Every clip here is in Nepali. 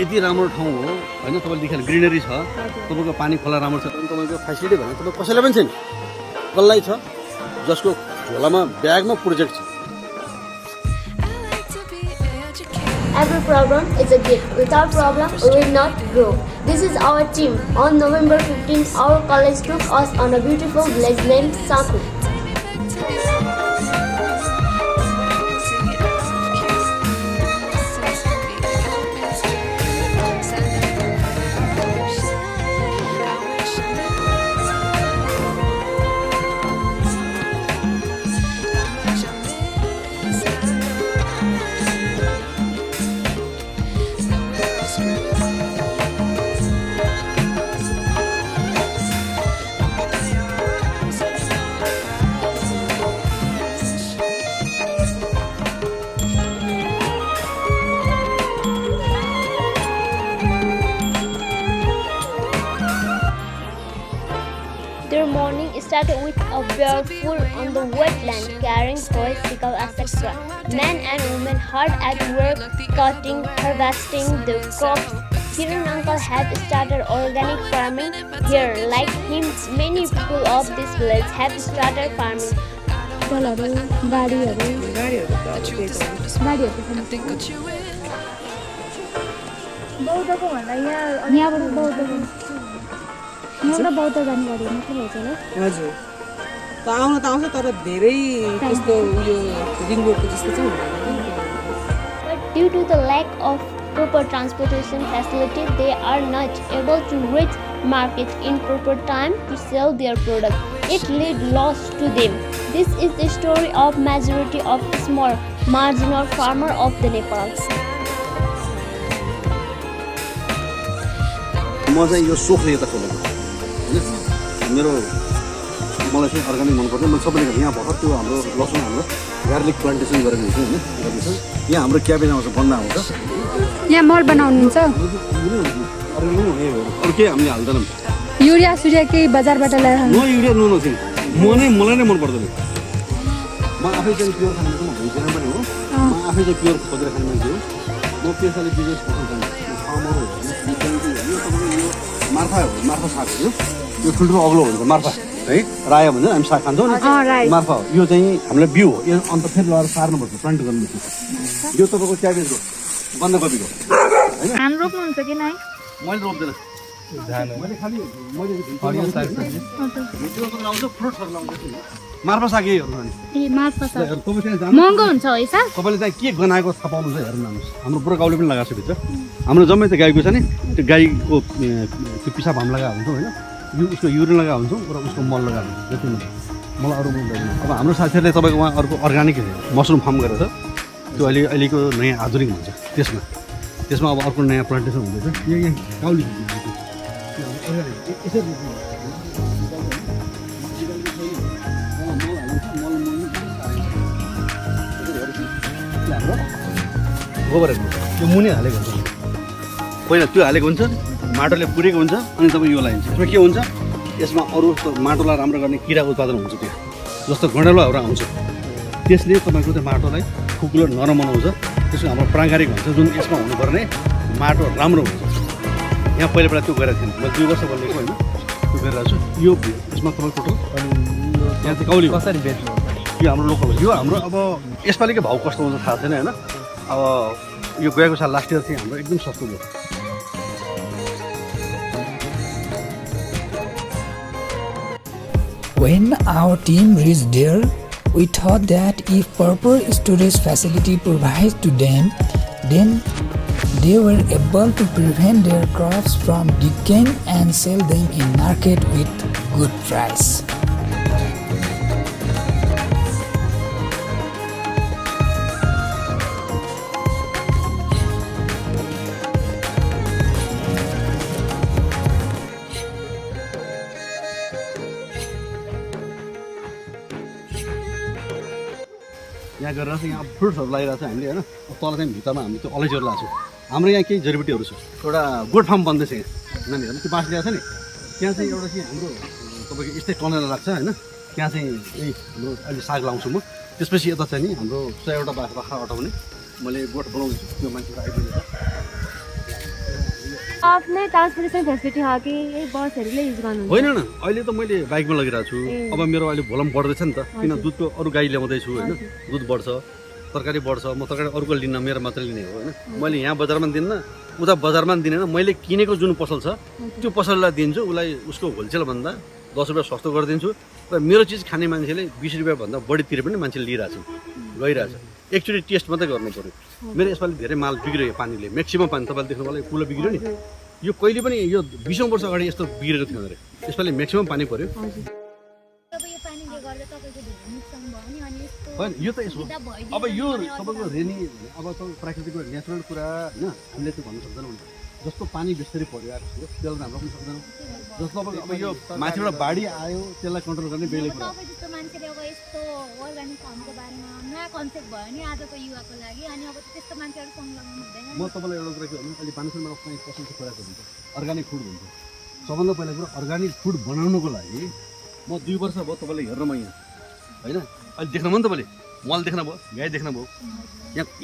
यति राम्रो ठाउँ हो हैन तपाईले देखेर ग्रिनरी छ तपाईको पानी खोला राम्रो छ तपाईको फेसिलिटी भने तपाईको कसैले पनि छैन कसलाई छ जसको झोलामा ब्यागमा प्रोजेक्ट छ Every problem is a gift. Without problem, we will not grow. This is our team. On November 15th, our college took us on a beautiful village named Saku. Their morning started with a barefoot on the wetland, carrying toys, sickle, etc. Men and women hard at work, cutting, harvesting the crops. Kiran uncle had started organic farming here. Like him, many people of this village have started farming. एउटा बहुत जानकारी मात्रै भएछ होला हजुर त आउन त आउँछ तर धेरै त्यस्तो यो रिङ रोडको जस्तो चाहिँ हुँदैन But due to the lack of proper transportation facility, they are not able to reach market in proper time to sell their product. It led loss to them. This is the story of majority of small marginal farmer of the Nepal. म चाहिँ यो सोखले यता खोलेको मेरो मलाई चाहिँ अर्गानिक मनपर्छ मैले सबैले यहाँ भर्खर त्यो हाम्रो लसुन हाम्रो गार्लिक प्लान्टेसन गरेको हुन्छ होइन यहाँ हाम्रो क्याबेज आउँछ बन्ना आउँछ यहाँ मल बनाउनुहुन्छ अरू केही हामीले हाल्दैनौँ युरिया सुरिया केही बजारबाट ल्याएर न युरिया नुन चाहिँ मलाई नै मन पर्दैन म आफै चाहिँ प्योर खाने मान्छे म भुइँदैन पनि हो म आफै चाहिँ प्योर खोजेर खाने मान्छे हो म पेसाले बिजनेस गर्नु चाहन्छु फार्मर हो मार्फा साग हो यो ठुल्ठुलो अग्लो हुन्छ मार्फा है रायो भन्छ हामी साग खान्छौँ नि मार्फा हो यो चाहिँ हामीलाई बिउ हो यो अन्त फेरि लगाएर सार्नुपर्छ प्लान्ट गर्नुपर्छ यो तपाईँको क्याबेजको बन्दाकोपीको होइन धान रोप्नुहुन्छ कि नै मैले रोप्दैन मैले खालि लाउँछु फ्रुट्सहरू लाउँछु मार्फा साग यहीहरू नि ए मार्फा साग महँगो हुन्छ है सर तपाईँले चाहिँ के गनाएको थाहा पाउनुहुन्छ हेर्नु लानुहोस् हाम्रो पुरा गाउँले पनि लगाएको छ भित्र हाम्रो जम्मै त गाईको छ नि त्यो गाईको त्यो पिसाब हामी लगाएको हुन्छौँ होइन उसको युरिन लगाएको हुन्छौँ र उसको मल लगाएको हुन्छ जति मलाई अरू मन पर्दैन अब हाम्रो साथीहरूले तपाईँको उहाँ अर्को अर्ग्यानिक मसरुम फार्म गरेर छ त्यो अहिलेको नयाँ आधुनिक भन्छ त्यसमा अब अर्को नयाँ प्लान्टेसन हुँदैछ यहाँ काउली गोबरहरू त्यो मुनि हालेको हुन्छ पहिला त्यो हालेको हुन्छ माटोले पुरेको हुन्छ अनि तपाईँ यो लगाइन्छ यसमा के हुन्छ यसमा अरू माटोलाई राम्रो गर्ने किराको उत्पादन हुन्छ त्यो जस्तो गँडेलोहरू आउँछ त्यसले तपाईँको त्यो माटोलाई खुकुलो नरम बनाउँछ त्यसको हाम्रो प्राङ्गारिक भन्छ जुन यसमा हुनुपर्ने माटो राम्रो हुन्छ यहाँ पहिलाबाट त्यो गरेको थिएन मैले 2 वर्ष बोलेको होइन त्यो गरिरहेको छु यो यसमा तपाईँ टोटल यहाँ चाहिँ कौली कसरी बेच्नु यो हाम्रो लोकल हो यो हाम्रो अब यसपालिको भाउ कस्तो हुन्छ थाहा छैन होइन अब यो गएको साल लास्ट इयर चाहिँ हाम्रो एकदम सस्तो भयो When our team reached there, we thought that if proper storage facility provided to them, then they were able to prevent their crops from decaying and sell them in market with good price. यहाँ गरेर चाहिँ यहाँ फ्रुट्सहरू लगाइरहेको छ हामीले होइन तल चाहिँ भित्तामा हामीले त्यो अलैँचीहरू लगाएको छौँ हाम्रो यहाँ केही जडीबुटीहरू छ एउटा गोठ फार्म बन्दैछ यहाँ नानीहरू त्यो बाँस ल्याएको छ नि त्यहाँ चाहिँ एउटा चाहिँ हाम्रो तपाईँको यस्तै टनेल लाग्छ होइन त्यहाँ चाहिँ यही हाम्रो अहिले साग लाउँछु म त्यसपछि यता चाहिँ नि हाम्रो 100वटा बाख्रा अटाउने मैले गोठ बनाउँदैछु त्यो मान्छेको आइपुगेको छ आफ्नै ट्रान्सपोर्टेसन फेसिलिटी हो कि यही बसहरूले युज गर्नुहुन्छ होइन न अहिले त मैले बाइकमा लगिरहेको छु अब मेरो अहिले भोलम बढ्दैछ नि त किन दुधको अरू गाई ल्याउँदैछु होइन दुध बढ्छ तरकारी बढ्छ म तरकारी अरूको लिन्न मेरो मात्रै लिने हो होइन मैले यहाँ बजारमा दिन्न उता बजारमा पनि दिँदैन मैले किनेको जुन पसल छ त्यो पसललाई दिन्छु उसलाई उसको होलसेलभन्दा 10 रुपियाँ सस्तो गरिदिन्छु र मेरो चिज खाने मान्छेले 20 रुपियाँभन्दा बढी तिरे पनि मान्छेले लिइरहेछ गइरहेछ एकचोटि टेस्ट मात्रै गर्नु पऱ्यो मेरो यसपालि धेरै माल बिग्रियो पानीले म्याक्सिमम पानी तपाईँले देख्नु होला कुलो बिग्रियो नि यो कहिले पनि यो 20औं वर्ष अगाडि यस्तो बिग्रेको थिएन अरे यसपालि म्याक्सिमम पानी पऱ्यो होइन यो त यसो अब यो तपाईँको रेनी अब तपाईँ प्राकृतिक नेचुरल कुरा होइन हामीले त्यो भन्नु सक्दैनौँ जस्तो पानी बिस्तारै पऱ्यो आएको थियो त्यसलाई हाम्रो पनि सक्दैनौँ जस्तो अब यो माथिबाट बाढी आयो त्यसलाई कन्ट्रोल गर्ने बेग्लै कुरा जस्तो मान्छेले अब यस्तो अर्गानिक फार्मको बारेमा नयाँ कन्सेप्ट भयो नि आजको युवाको लागि अनि अब त्यस्तो मान्छेहरू संलग्न हुँदैन म तपाईँलाई एउटा कुरा के भन्नु अहिले बानेश्वरमा कहीँ पसलको कुराको हुन्छ अर्ग्यानिक फुड भन्छ सबभन्दा पहिला कुरो अर्ग्यानिक फुड बनाउनुको लागि म 2 वर्ष भयो तपाईँले हेर्नु म यहाँ होइन अहिले देख्नुभयो नि तपाईँले मल देख्नुभयो गाई देख्नुभयो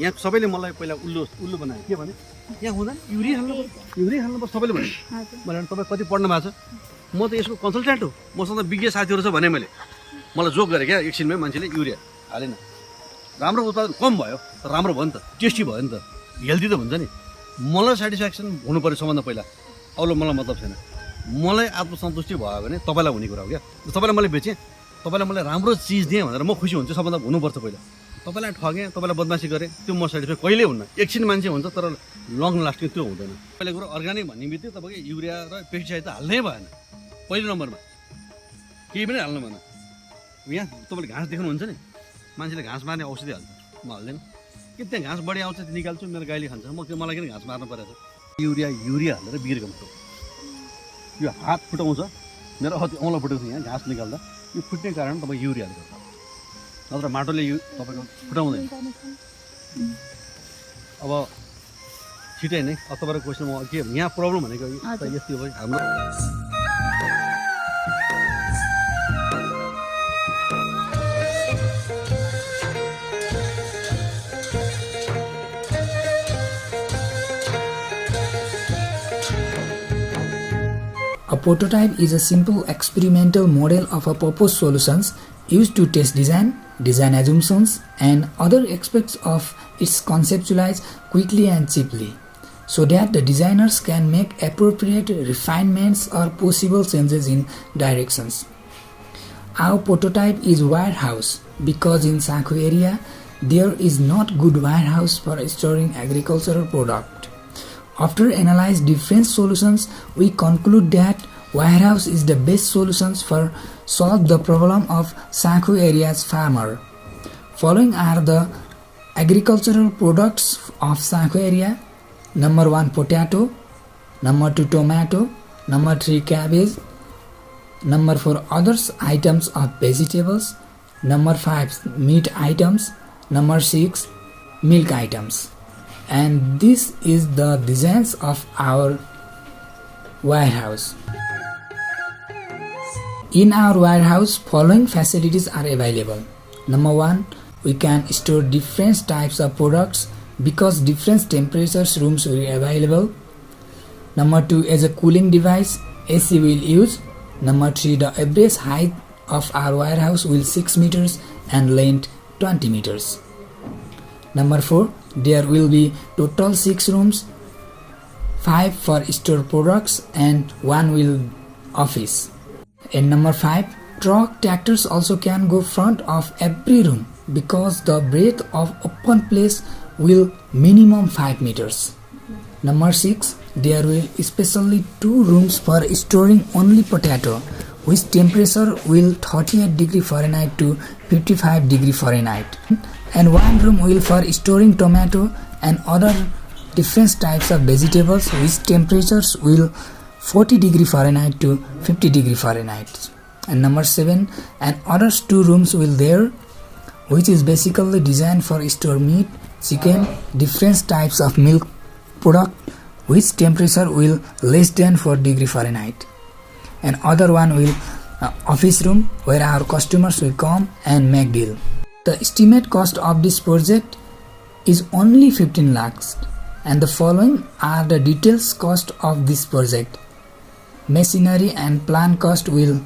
यहाँ सबैले मलाई पहिला उल्लु बनायो के भने यहाँ हुँदा युरिया हाल्नु सबैले भने मैले तपाईँ कति पढ्नु भएको छ म त यसको कन्सल्टेन्ट हो मसँग विज्ञ साथीहरू छ भने मैले मलाई जोक गरेँ क्या एकछिनमै मान्छेले युरिया हालेन राम्रो उत्पादन कम भयो तर राम्रो भयो नि त टेस्टी भयो नि त हेल्दी त हुन्छ नि मलाई सेटिस्फ्याक्सन हुनु पऱ्यो सबभन्दा पहिला अरू मलाई मतलब छैन मलाई आत्मसन्तुष्टि भयो भने तपाईँलाई हुने कुरा हो क्या तपाईँलाई मैले बेचेँ तपाईँलाई मैले राम्रो चिज दिएँ भनेर म खुसी हुन्छु सबभन्दा हुनुपर्छ पहिला तपाईँलाई ठगेँ तपाईँलाई बदमासी गरेँ त्यो म सेटिस्फाई कहिले हुन्न एकछिन मान्छे हुन्छ तर लङ लास्टिङ त्यो हुँदैन पहिला कुरो अर्ग्यानिक भन्ने बित्तिकै तपाईँको युरिया र पेस्टिसाइड त हाल्नै भएन पहिलो नम्बरमा केही पनि हाल्नु भएन यहाँ तपाईँले घाँस देख्नुहुन्छ नि मान्छेले घाँस मार्ने औषधि हाल्छ म हाल्दैन कि त्यहाँ घाँस बढी आउँछ निकाल्छु मेरो गाईले खान्छ म मलाई किन घाँस मार्नु परेको छ युरिया हालेर बिग्रेको हुन्छ यो हात फुटाउँछ मेरो औँला फुटेको छ यहाँ घाँस निकाल्दा यो फुट्ने कारण तपाईँ युरिया हाल्नु नत्र माटोले तपाईँको फुटाउँदैन अब छिटै नै अब तपाईँको क्वेसन म के यहाँ प्रब्लम भनेको यस्तो हो हाम्रो A prototype is a simple experimental model of a proposed solutions used to test design assumptions, and other aspects of its conceptualize quickly and cheaply, so that the designers can make appropriate refinements or possible changes in directions. Our prototype is warehouse because in Sakhu area there is not good warehouse for storing agricultural product. After analyze different solutions, we conclude that warehouse is the best solutions for solve the problem of Sakhu area's farmer. Following are the agricultural products of Sakhu area: number 1 potato, number 2 tomato, number 3 cabbage, number 4 others items of vegetables, number 5 meat items, number 6 milk items. And this is the designs of our warehouse. In our warehouse, following facilities are available. Number 1, we can store different types of products because different temperatures rooms will be available. Number 2, as a cooling device, AC will use. Number 3, the average height of our warehouse will 6 meters and length 20 meters. Number 4, there will be total 6 rooms, 5 for store products and 1 will office. And number 5, truck tractors also can go front of every room because the breadth of open place will minimum 5 meters. Number 6, there will especially 2 rooms for storing only potato, which temperature will 38 degree Fahrenheit to 55 degree Fahrenheit. And 1 room will for storing tomato and other different types of vegetables, which temperatures will 40 degree Fahrenheit to 50 degree Fahrenheit. And number 7, and others 2 rooms will there which is basically designed for store meat, chicken, different types of milk product, which temperature will less than 4 degree Fahrenheit. And other one will office room where our customers will come and make deal. The estimate cost of this project is only 15 lakhs, and the following are the details cost of this project. Machinery and plant cost will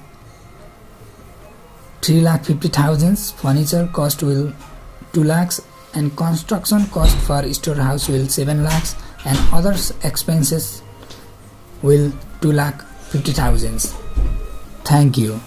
3,50,000, furniture cost will 2 lakhs, and construction cost for storehouse will 7 lakhs, and other expenses will 2,50,000. Thank you.